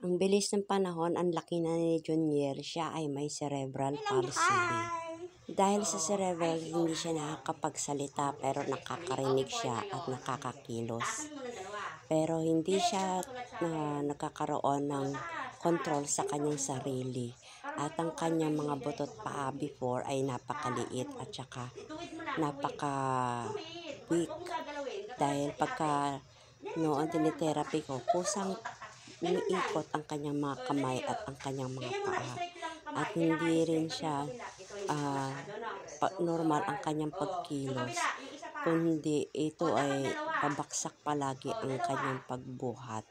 Ang bilis ng panahon, ang laki na ni Junior, siya ay may cerebral palsy. Dahil sa cerebral, hindi siya nakakapagsalita pero nakakarinig siya at nakakakilos. Pero hindi siya nagkakaroon ng control sa kanyang sarili. At ang kanyang mga butot paa before ay napakaliit at saka napaka-weak. Dahil pagka noon tinitherapy ko, kusang umiikot ang kanyang mga kamay at ang kanyang mga paa. At hindi rin siya normal ang kanyang pagkilos, kundi ito ay pabaksak palagi ang kanyang pagbuhat.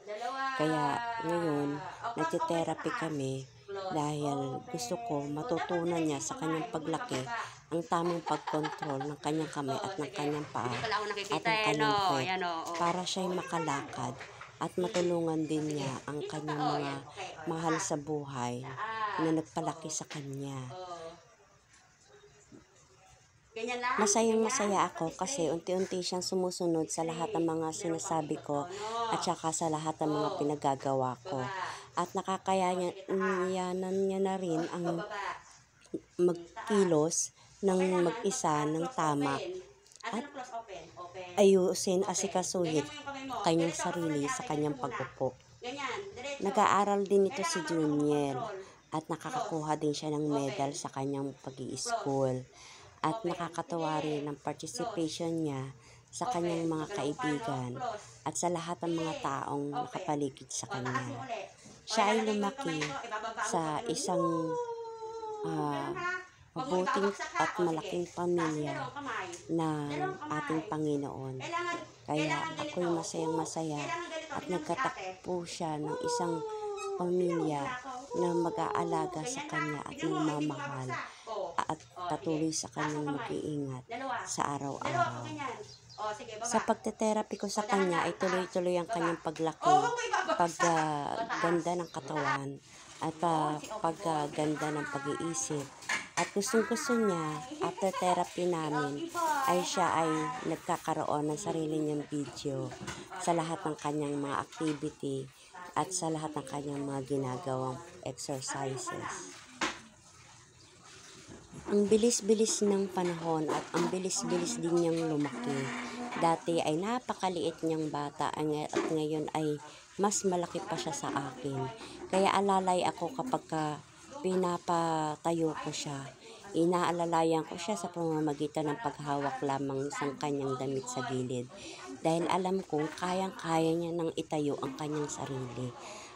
Kaya ngayon, nagtitherapy kami dahil gusto ko matutunan niya sa kanyang paglaki ang tamang pagkontrol ng kanyang kamay at ng kanyang paa at ang kanyang puwet para siya'y makalakad at matulungan din niya ang kanyang mga mahal sa buhay na nagpalaki sa kanya. Masayang-masaya ako kasi unti-unti siyang sumusunod sa lahat ng mga sinasabi ko at saka sa lahat ng mga pinagagawa ko. At nakakayanan niya na rin ang magkilos ng mag-isa ng tama at ayusin, asikasuhin kanyang sarili sa kanyang pag-upo. Nag-aaral din ito si Junior at nakakakuha din siya ng medal sa kanyang pag-i-school. At nakakatawa rin ang participation niya sa kanyang mga kaibigan at sa lahat ng mga taong nakapaligid sa kanya. Siya ay lumaki sa isang mabuting at malaking pamilya ng ating Panginoon. Kaya ako'y masayang-masaya at nagkatakpo siya ng isang pamilya na mag-aalaga sa kanya at mamamahal at patuloy sa kanyang mag-iingat sa araw-araw. Sa pagte-therapy ko sa kanya ay tuloy-tuloy ang kanyang paglaki, pagganda ng katawan at pagganda ng pag-iisip. At gustong-gusto niya, after therapy namin, ay siya ay nagkakaroon ng sarili niyang video sa lahat ng kanyang mga activity at sa lahat ng kanyang mga ginagawang exercises. Ang bilis-bilis ng panahon at ang bilis-bilis din niyang lumaki. Dati ay napakaliit niyang bata at ngayon ay mas malaki pa siya sa akin. Kaya alalay ako kapag pinapatayo ko siya. Inaalalayan ko siya sa pamamagitan ng paghawak lamang ng kanyang damit sa gilid. Dahil alam kong kayang-kaya niya nang itayo ang kanyang sarili.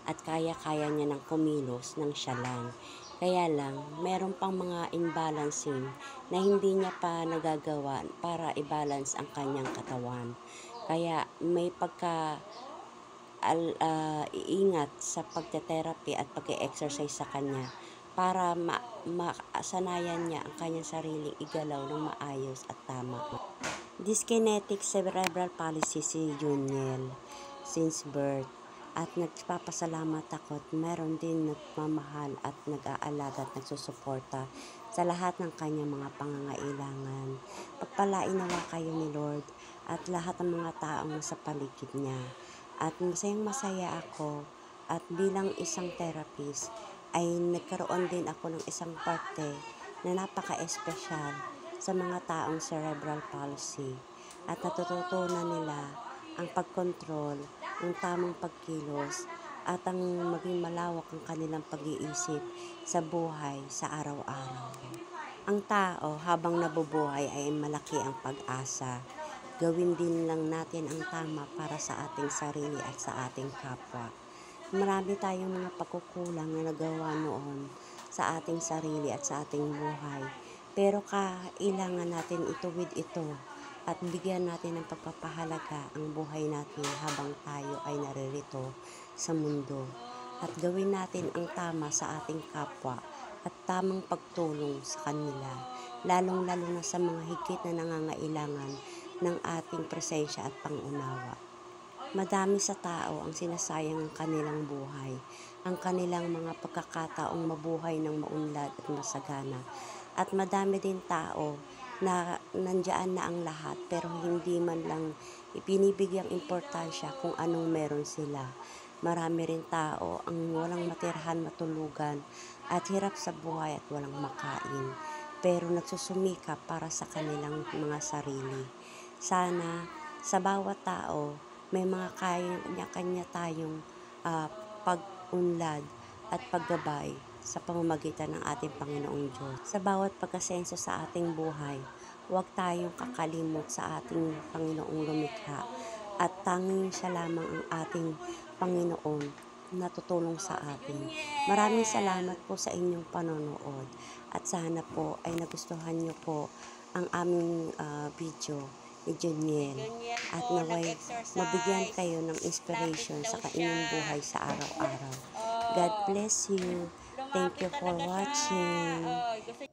At kaya-kaya niya nang kumilos nang siya lang. Kaya lang, meron pang mga imbalancing na hindi niya pa nagagawa para i-balance ang kanyang katawan. Kaya may iingat sa pagte-therapy at pag-exercise sa kanya para masanayan niya ang kanyang sariling igalaw ng maayos at tama. Dyskinetic cerebral palsy si Junior since birth. At nagpapasalamat ako at meron din nagmamahal at nag-aalaga at nagsusuporta sa lahat ng kanyang mga pangangailangan. Pagpalain nawa kayo ni Lord at lahat ng mga taong nasa paligid niya. At masayang-masaya ako at bilang isang therapist ay nagkaroon din ako ng isang parte na napaka-espesyal sa mga taong cerebral palsy at natututunan nila ang pagkontrol, ang tamang pagkilos, at ang maging malawak ang kanilang pag-iisip sa buhay sa araw-araw. Ang tao habang nabubuhay ay malaki ang pag-asa. Gawin din lang natin ang tama para sa ating sarili at sa ating kapwa. Marami tayong mga pagkukulang na nagawa noon sa ating sarili at sa ating buhay. Pero kailangan natin ituwid ito at bigyan natin ng pagpapahalaga ang buhay natin habang tayo ay naririto sa mundo. At gawin natin ang tama sa ating kapwa at tamang pagtulong sa kanila, lalong-lalo na sa mga higit na nangangailangan ng ating presensya at pangunawa. Madami sa tao ang sinasayang ang kanilang buhay, ang kanilang mga pagkakataong mabuhay ng maunlad at masagana. At madami din tao na nandiyan na ang lahat pero hindi man lang ipinibigyang importansya kung anong meron sila. Marami rin tao ang walang matirahan, matulugan at hirap sa buhay at walang makain. Pero nagsusumikap para sa kanilang mga sarili. Sana sa bawat tao may mga kanya-kanya tayong pag-unlad at paggabay sa pamamagitan ng ating Panginoong Diyos. Sa bawat pagkasenso sa ating buhay, huwag tayong kakalimot sa ating Panginoong lumikha at tanging siya lamang ang ating Panginoon na tutulong sa atin. Maraming salamat po sa inyong panonood at sana po ay nagustuhan niyo po ang aming video ni Juniel at naway mabigyan kayo ng inspiration sa inyong buhay sa araw-araw. God bless you. Thank you for watching.